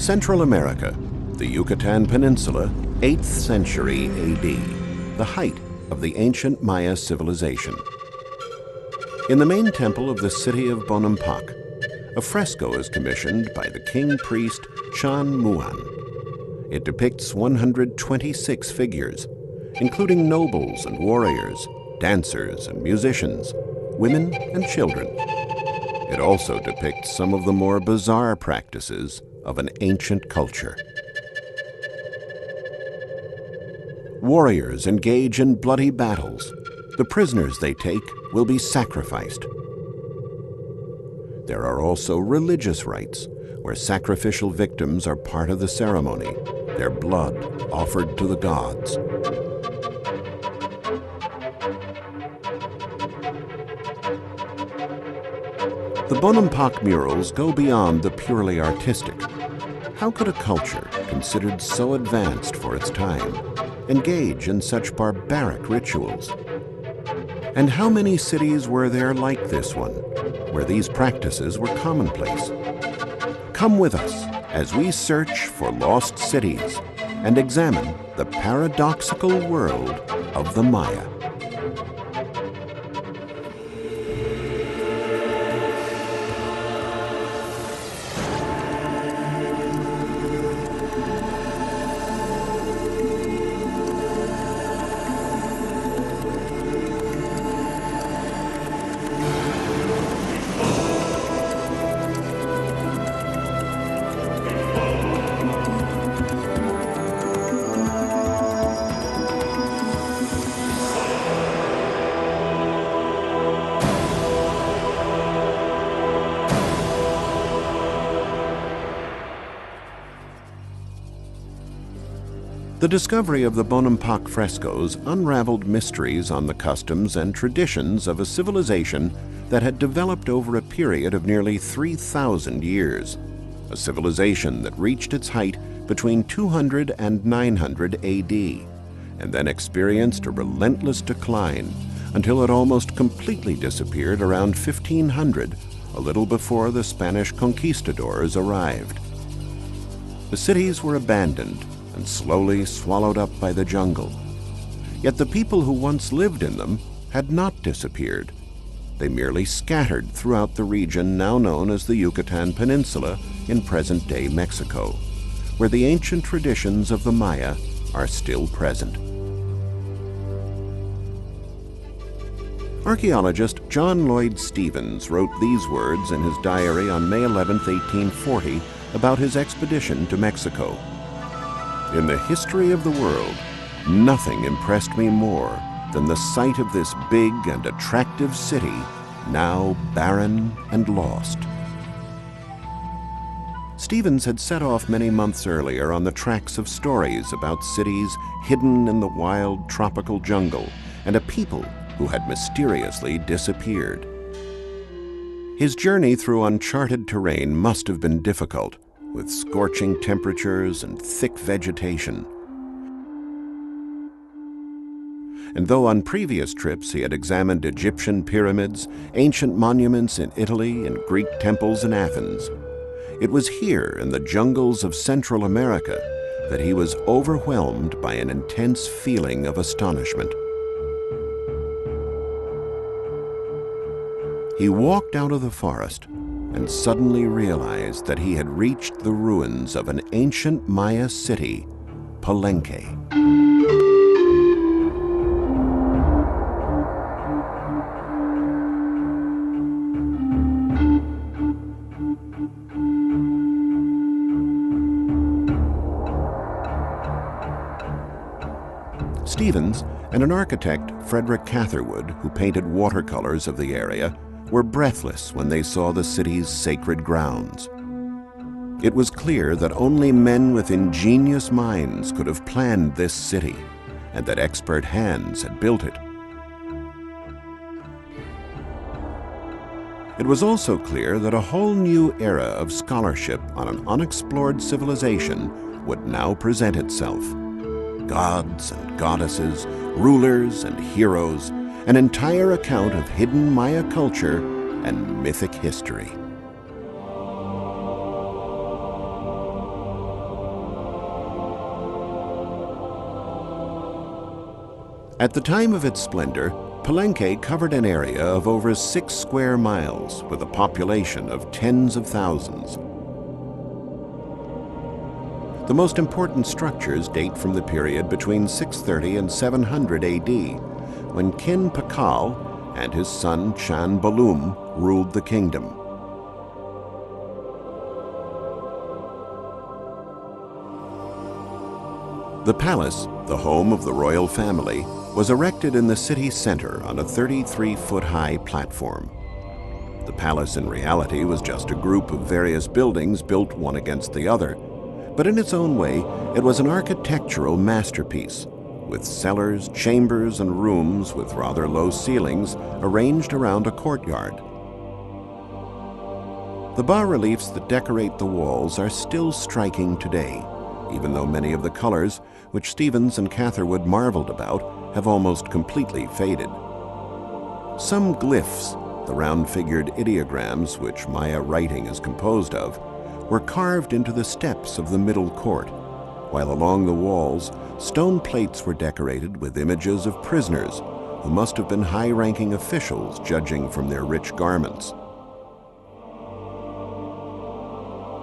Central America, the Yucatan Peninsula, 8th century AD, the height of the ancient Maya civilization. In the main temple of the city of Bonampak, a fresco is commissioned by the king priest Chan Muan. It depicts 126 figures, including nobles and warriors, dancers and musicians, women and children. It also depicts some of the more bizarre practices of an ancient culture. Warriors engage in bloody battles. The prisoners they take will be sacrificed. There are also religious rites, where sacrificial victims are part of the ceremony, their blood offered to the gods. The Bonampak murals go beyond the purely artistic. How could a culture, considered so advanced for its time, engage in such barbaric rituals? And how many cities were there like this one, where these practices were commonplace? Come with us as we search for lost cities and examine the paradoxical world of the Maya. The discovery of the Bonampak frescoes unraveled mysteries on the customs and traditions of a civilization that had developed over a period of nearly 3,000 years. A civilization that reached its height between 200 and 900 AD, and then experienced a relentless decline until it almost completely disappeared around 1500, a little before the Spanish conquistadors arrived. The cities were abandoned and slowly swallowed up by the jungle. Yet the people who once lived in them had not disappeared. They merely scattered throughout the region now known as the Yucatan Peninsula in present-day Mexico, where the ancient traditions of the Maya are still present. Archaeologist John Lloyd Stephens wrote these words in his diary on May 11, 1840, about his expedition to Mexico. In the history of the world, nothing impressed me more than the sight of this big and attractive city, now barren and lost. Stephens had set off many months earlier on the tracks of stories about cities hidden in the wild tropical jungle and a people who had mysteriously disappeared. His journey through uncharted terrain must have been difficult, with scorching temperatures and thick vegetation. And though on previous trips he had examined Egyptian pyramids, ancient monuments in Italy, and Greek temples in Athens, it was here in the jungles of Central America that he was overwhelmed by an intense feeling of astonishment. He walked out of the forest and suddenly realized that he had reached the ruins of an ancient Maya city, Palenque. Stephens and an architect, Frederick Catherwood, who painted watercolors of the area, were breathless when they saw the city's sacred grounds. It was clear that only men with ingenious minds could have planned this city, and that expert hands had built it. It was also clear that a whole new era of scholarship on an unexplored civilization would now present itself. Gods and goddesses, rulers and heroes, an entire account of hidden Maya culture and mythic history. At the time of its splendor, Palenque covered an area of over 6 square miles with a population of tens of thousands. The most important structures date from the period between 630 and 700 AD, when Kin Pakal and his son Chan Balum ruled the kingdom. The palace, the home of the royal family, was erected in the city center on a 33-foot-high platform. The palace in reality was just a group of various buildings built one against the other, but in its own way, it was an architectural masterpiece, with cellars, chambers, and rooms with rather low ceilings arranged around a courtyard. The bas-reliefs that decorate the walls are still striking today, even though many of the colors, which Stevens and Catherwood marveled about, have almost completely faded. Some glyphs, the round-figured ideograms which Maya writing is composed of, were carved into the steps of the middle court, while along the walls, stone plates were decorated with images of prisoners who must have been high-ranking officials judging from their rich garments.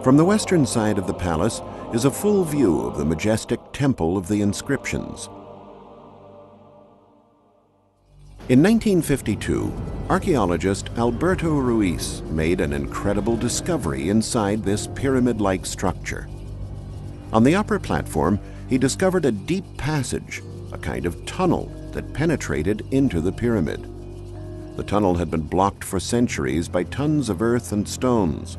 From the western side of the palace is a full view of the majestic Temple of the Inscriptions. In 1952, archaeologist Alberto Ruiz made an incredible discovery inside this pyramid-like structure. On the upper platform, he discovered a deep passage, a kind of tunnel that penetrated into the pyramid. The tunnel had been blocked for centuries by tons of earth and stones,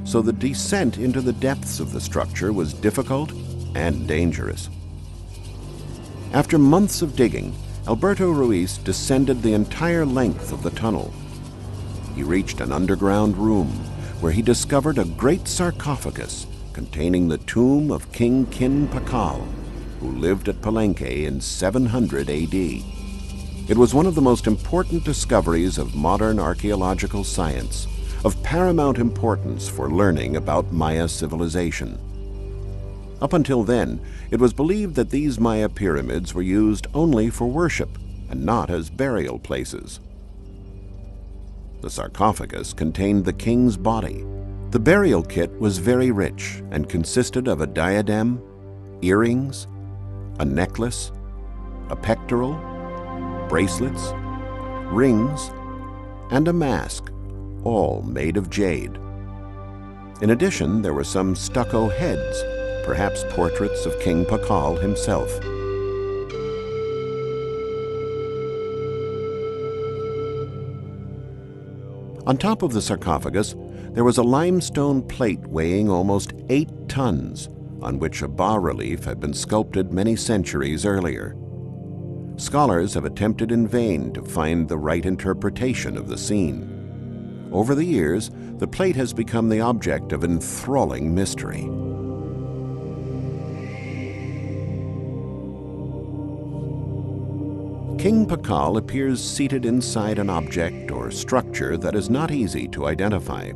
so the descent into the depths of the structure was difficult and dangerous. After months of digging, Alberto Ruiz descended the entire length of the tunnel. He reached an underground room where he discovered a great sarcophagus containing the tomb of King Kin Pakal, who lived at Palenque in 700 AD. It was one of the most important discoveries of modern archaeological science, of paramount importance for learning about Maya civilization. Up until then, it was believed that these Maya pyramids were used only for worship and not as burial places. The sarcophagus contained the king's body. The burial kit was very rich and consisted of a diadem, earrings, a necklace, a pectoral, bracelets, rings, and a mask, all made of jade. In addition, there were some stucco heads, perhaps portraits of King Pakal himself. On top of the sarcophagus, there was a limestone plate weighing almost 8 tons, on which a bas-relief had been sculpted many centuries earlier. Scholars have attempted in vain to find the right interpretation of the scene. Over the years, the plate has become the object of enthralling mystery. King Pakal appears seated inside an object or structure that is not easy to identify.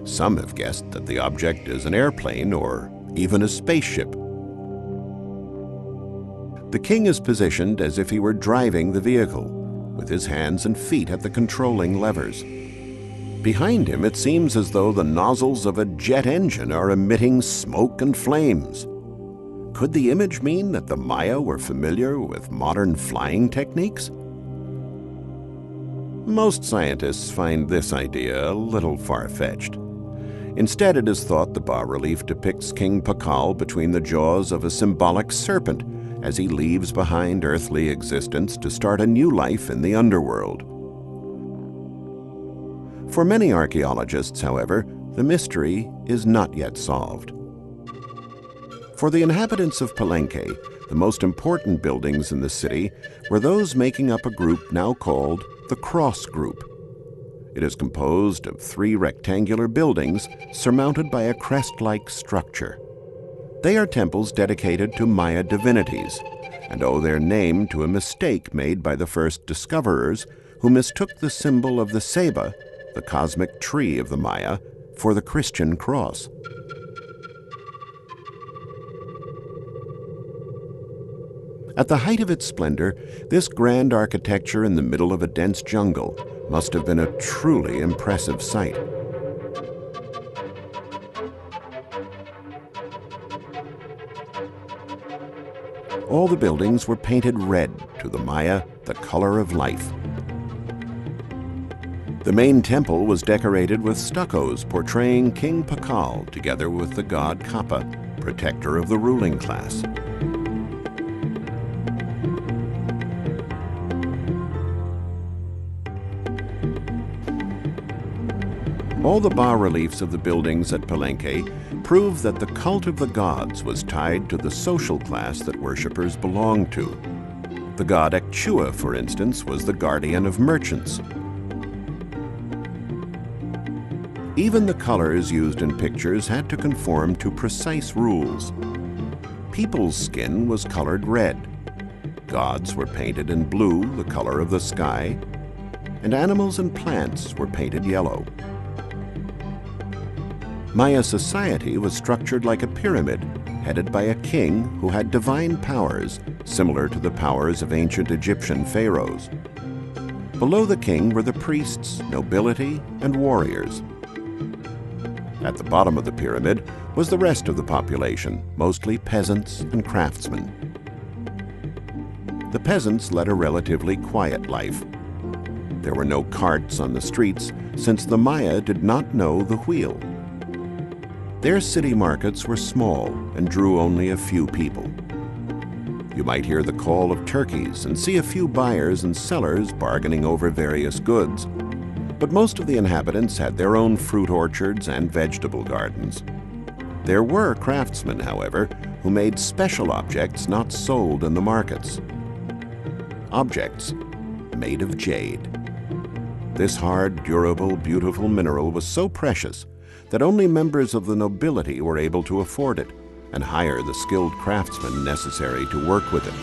Some have guessed that the object is an airplane or even a spaceship. The king is positioned as if he were driving the vehicle, with his hands and feet at the controlling levers. Behind him, it seems as though the nozzles of a jet engine are emitting smoke and flames. Could the image mean that the Maya were familiar with modern flying techniques? Most scientists find this idea a little far-fetched. Instead, it is thought the bas-relief depicts King Pakal between the jaws of a symbolic serpent as he leaves behind earthly existence to start a new life in the underworld. For many archaeologists, however, the mystery is not yet solved. For the inhabitants of Palenque, the most important buildings in the city were those making up a group now called the Cross Group. It is composed of 3 rectangular buildings surmounted by a crest-like structure. They are temples dedicated to Maya divinities and owe their name to a mistake made by the first discoverers who mistook the symbol of the ceiba, the cosmic tree of the Maya, for the Christian cross. At the height of its splendor, this grand architecture in the middle of a dense jungle must have been a truly impressive sight. All the buildings were painted red, to the Maya, the color of life. The main temple was decorated with stuccos portraying King Pakal together with the god Kappa, protector of the ruling class. All the bas-reliefs of the buildings at Palenque prove that the cult of the gods was tied to the social class that worshippers belonged to. The god Ekchua, for instance, was the guardian of merchants. Even the colors used in pictures had to conform to precise rules. People's skin was colored red. Gods were painted in blue, the color of the sky, and animals and plants were painted yellow. Maya society was structured like a pyramid, headed by a king who had divine powers, similar to the powers of ancient Egyptian pharaohs. Below the king were the priests, nobility, and warriors. At the bottom of the pyramid was the rest of the population, mostly peasants and craftsmen. The peasants led a relatively quiet life. There were no carts on the streets, since the Maya did not know the wheel. Their city markets were small and drew only a few people. You might hear the call of turkeys and see a few buyers and sellers bargaining over various goods. But most of the inhabitants had their own fruit orchards and vegetable gardens. There were craftsmen, however, who made special objects not sold in the markets. Objects made of jade. This hard, durable, beautiful mineral was so precious that only members of the nobility were able to afford it and hire the skilled craftsmen necessary to work with it.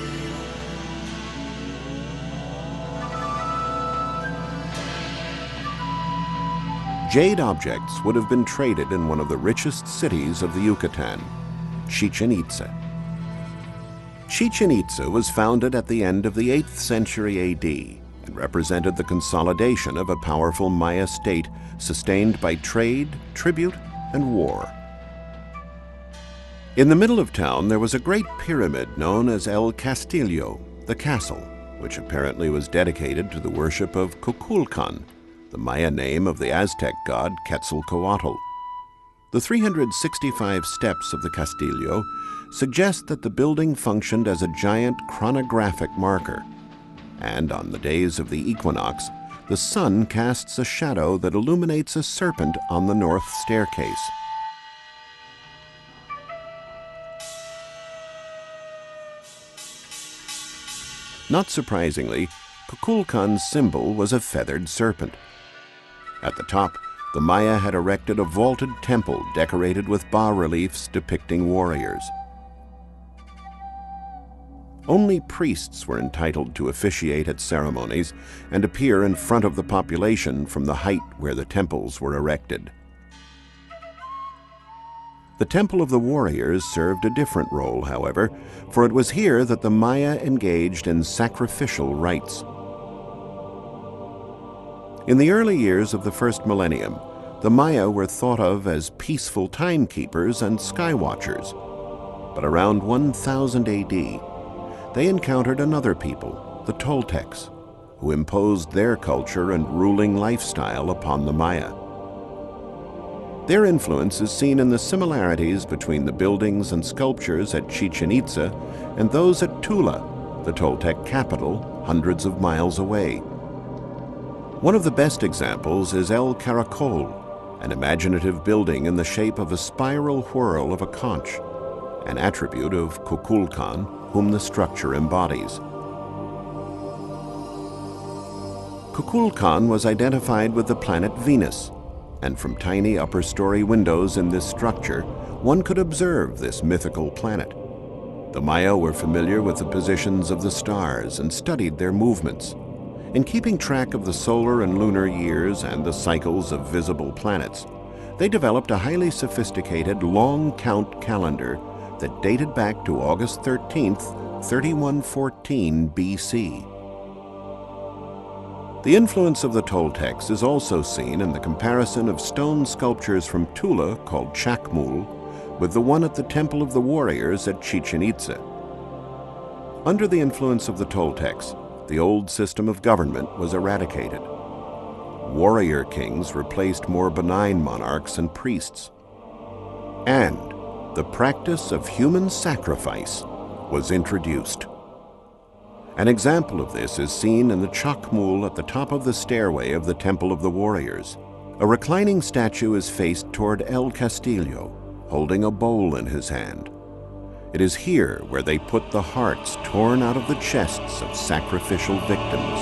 Jade objects would have been traded in one of the richest cities of the Yucatan, Chichen Itza. Chichen Itza was founded at the end of the 8th century AD and represented the consolidation of a powerful Maya state sustained by trade, tribute, and war. In the middle of town there was a great pyramid known as El Castillo, the castle, which apparently was dedicated to the worship of Kukulkan, the Maya name of the Aztec god Quetzalcoatl. The 365 steps of the Castillo suggest that the building functioned as a giant chronographic marker, and on the days of the equinox, the sun casts a shadow that illuminates a serpent on the north staircase. Not surprisingly, Kukulkan's symbol was a feathered serpent. At the top, the Maya had erected a vaulted temple decorated with bas-reliefs depicting warriors. Only priests were entitled to officiate at ceremonies and appear in front of the population from the height where the temples were erected. The Temple of the Warriors served a different role, however, for it was here that the Maya engaged in sacrificial rites. In the early years of the first millennium, the Maya were thought of as peaceful timekeepers and sky watchers. But around 1000 AD, they encountered another people, the Toltecs, who imposed their culture and ruling lifestyle upon the Maya. Their influence is seen in the similarities between the buildings and sculptures at Chichen Itza and those at Tula, the Toltec capital, hundreds of miles away. One of the best examples is El Caracol, an imaginative building in the shape of a spiral whirl of a conch, an attribute of Kukulkan, whom the structure embodies. Kukulkan was identified with the planet Venus, and from tiny upper-story windows in this structure, one could observe this mythical planet. The Maya were familiar with the positions of the stars and studied their movements. In keeping track of the solar and lunar years and the cycles of visible planets, they developed a highly sophisticated long-count calendar that dated back to August 13th, 3114 BC. The influence of the Toltecs is also seen in the comparison of stone sculptures from Tula called Chacmul with the one at the Temple of the Warriors at Chichen Itza. Under the influence of the Toltecs, the old system of government was eradicated. Warrior kings replaced more benign monarchs and priests. And the practice of human sacrifice was introduced. An example of this is seen in the Chacmul at the top of the stairway of the Temple of the Warriors. A reclining statue is faced toward El Castillo, holding a bowl in his hand. It is here where they put the hearts torn out of the chests of sacrificial victims.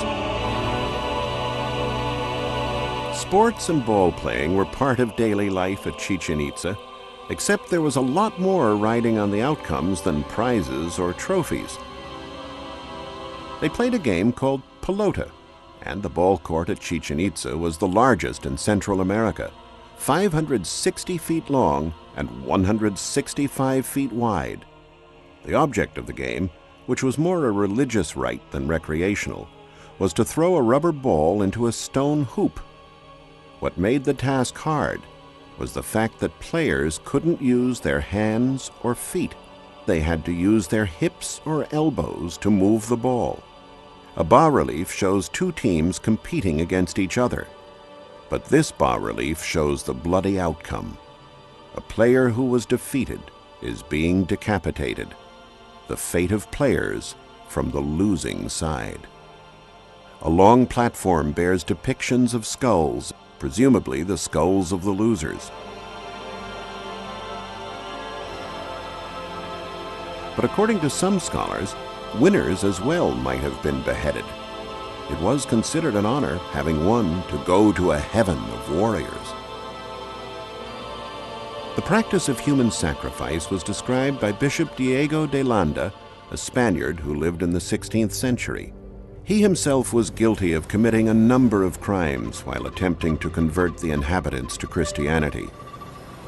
Sports and ball playing were part of daily life at Chichen Itza, except there was a lot more riding on the outcomes than prizes or trophies. They played a game called pelota, and the ball court at Chichen Itza was the largest in Central America, 560 feet long and 165 feet wide. The object of the game, which was more a religious rite than recreational, was to throw a rubber ball into a stone hoop. What made the task hard was the fact that players couldn't use their hands or feet. They had to use their hips or elbows to move the ball. A bas-relief shows two teams competing against each other. But this bas-relief shows the bloody outcome. A player who was defeated is being decapitated. The fate of players from the losing side. A long platform bears depictions of skulls, presumably the skulls of the losers. But according to some scholars, winners as well might have been beheaded. It was considered an honor, having won, to go to a heaven of warriors. The practice of human sacrifice was described by Bishop Diego de Landa, a Spaniard who lived in the 16th century. He himself was guilty of committing a number of crimes while attempting to convert the inhabitants to Christianity.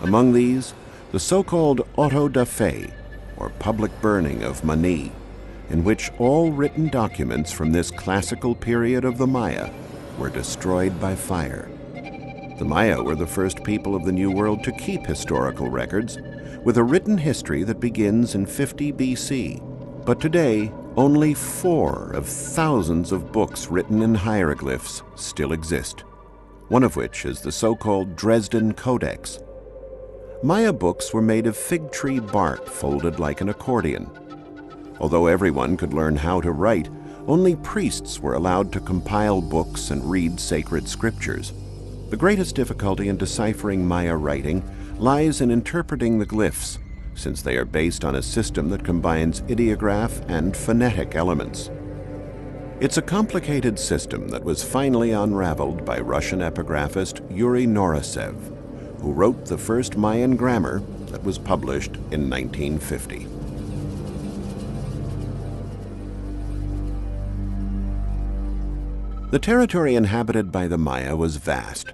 Among these, the so-called auto da fe, or public burning of Mani, in which all written documents from this classical period of the Maya were destroyed by fire. The Maya were the first people of the New World to keep historical records, with a written history that begins in 50 BC. But today, only 4 of thousands of books written in hieroglyphs still exist, one of which is the so-called Dresden Codex. Maya books were made of fig tree bark folded like an accordion. Although everyone could learn how to write, only priests were allowed to compile books and read sacred scriptures. The greatest difficulty in deciphering Maya writing lies in interpreting the glyphs, since they are based on a system that combines ideograph and phonetic elements. It's a complicated system that was finally unraveled by Russian epigraphist Yuri Norasev, who wrote the first Mayan grammar that was published in 1950. The territory inhabited by the Maya was vast,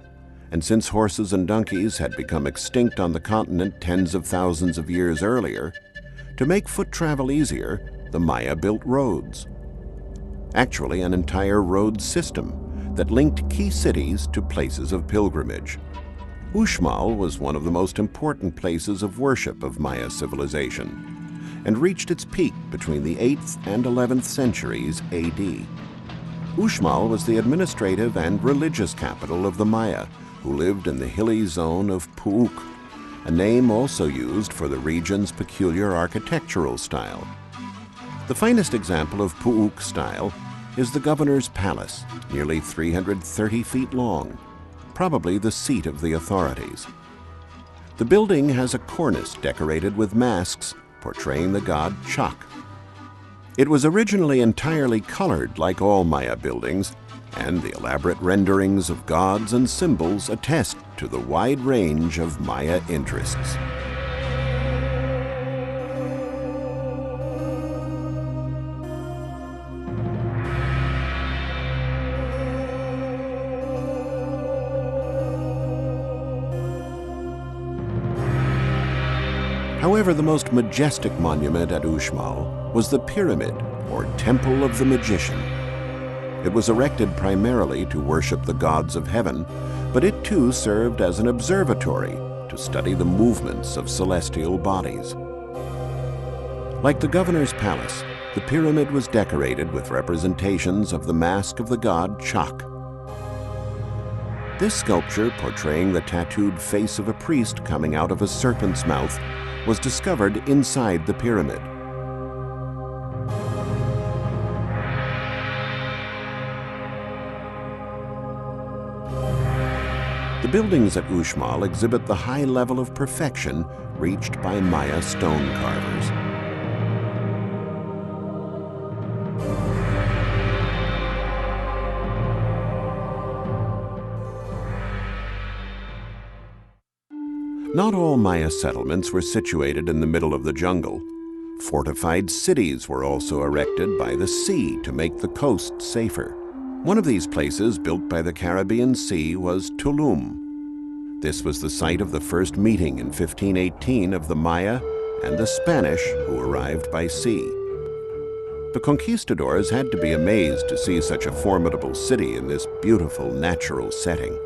and since horses and donkeys had become extinct on the continent tens of thousands of years earlier, to make foot travel easier, the Maya built roads. Actually, an entire road system that linked key cities to places of pilgrimage. Uxmal was one of the most important places of worship of Maya civilization, and reached its peak between the 8th and 11th centuries AD. Uxmal was the administrative and religious capital of the Maya, who lived in the hilly zone of Puuc, a name also used for the region's peculiar architectural style. The finest example of Puuc style is the governor's palace, nearly 330 feet long, probably the seat of the authorities. The building has a cornice decorated with masks portraying the god Chak. It was originally entirely colored like all Maya buildings, and the elaborate renderings of gods and symbols attest to the wide range of Maya interests. However, the most majestic monument at Uxmal was the Pyramid, or Temple of the Magician. It was erected primarily to worship the gods of heaven, but it too served as an observatory to study the movements of celestial bodies. Like the governor's palace, the pyramid was decorated with representations of the mask of the god Chak. This sculpture, portraying the tattooed face of a priest coming out of a serpent's mouth, was discovered inside the pyramid. The buildings at Uxmal exhibit the high level of perfection reached by Maya stone carvers. Not all Maya settlements were situated in the middle of the jungle. Fortified cities were also erected by the sea to make the coast safer. One of these places, built by the Caribbean Sea, was Tulum. This was the site of the first meeting in 1518 of the Maya and the Spanish who arrived by sea. The conquistadors had to be amazed to see such a formidable city in this beautiful natural setting.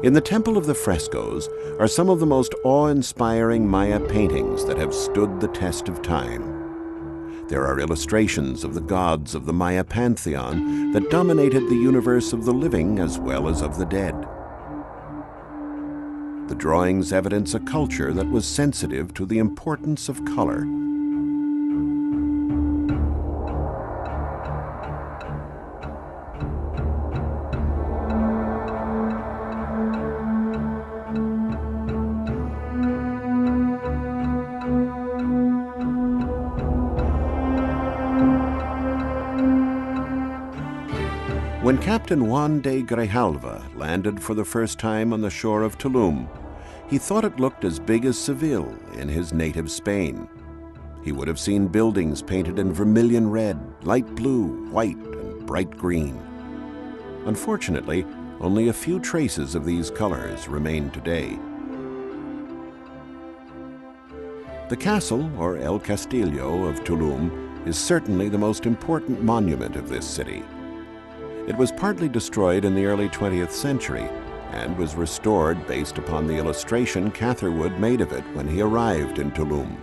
In the Temple of the Frescoes are some of the most awe-inspiring Maya paintings that have stood the test of time. There are illustrations of the gods of the Maya pantheon that dominated the universe of the living as well as of the dead. The drawings evidence a culture that was sensitive to the importance of color. When Captain Juan de Grijalva landed for the first time on the shore of Tulum, he thought it looked as big as Seville in his native Spain. He would have seen buildings painted in vermilion red, light blue, white, and bright green. Unfortunately, only a few traces of these colors remain today. The castle, or El Castillo of Tulum, is certainly the most important monument of this city. It was partly destroyed in the early 20th century and was restored based upon the illustration Catherwood made of it when he arrived in Tulum.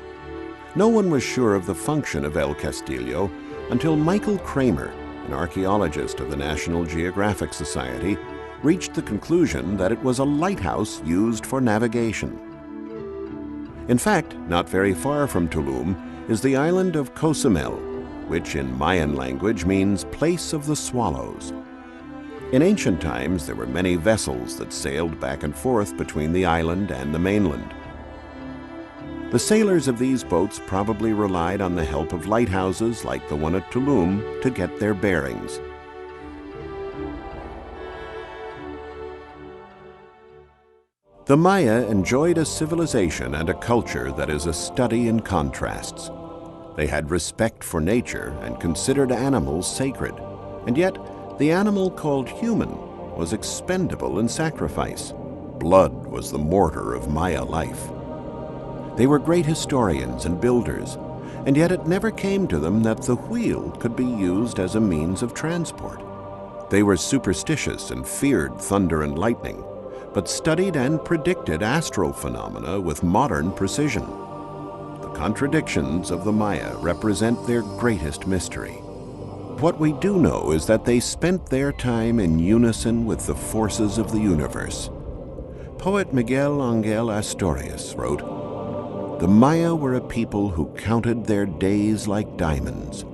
No one was sure of the function of El Castillo until Michael Kramer, an archaeologist of the National Geographic Society, reached the conclusion that it was a lighthouse used for navigation. In fact, not very far from Tulum is the island of Cozumel, which in Mayan language means place of the swallows. In ancient times, there were many vessels that sailed back and forth between the island and the mainland. The sailors of these boats probably relied on the help of lighthouses like the one at Tulum to get their bearings. The Maya enjoyed a civilization and a culture that is a study in contrasts. They had respect for nature and considered animals sacred, and yet the animal called human was expendable in sacrifice. Blood was the mortar of Maya life. They were great historians and builders, and yet it never came to them that the wheel could be used as a means of transport. They were superstitious and feared thunder and lightning, but studied and predicted astral phenomena with modern precision. The contradictions of the Maya represent their greatest mystery. What we do know is that they spent their time in unison with the forces of the universe. Poet Miguel Ángel Asturias wrote, "The Maya were a people who counted their days like diamonds.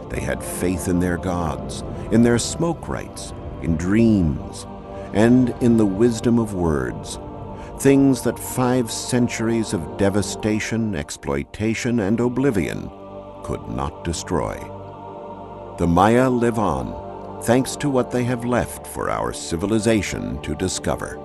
They had faith in their gods, in their smoke rites, in dreams, and in the wisdom of words. Things that 5 centuries of devastation, exploitation, and oblivion could not destroy. The Maya live on, thanks to what they have left for our civilization to discover."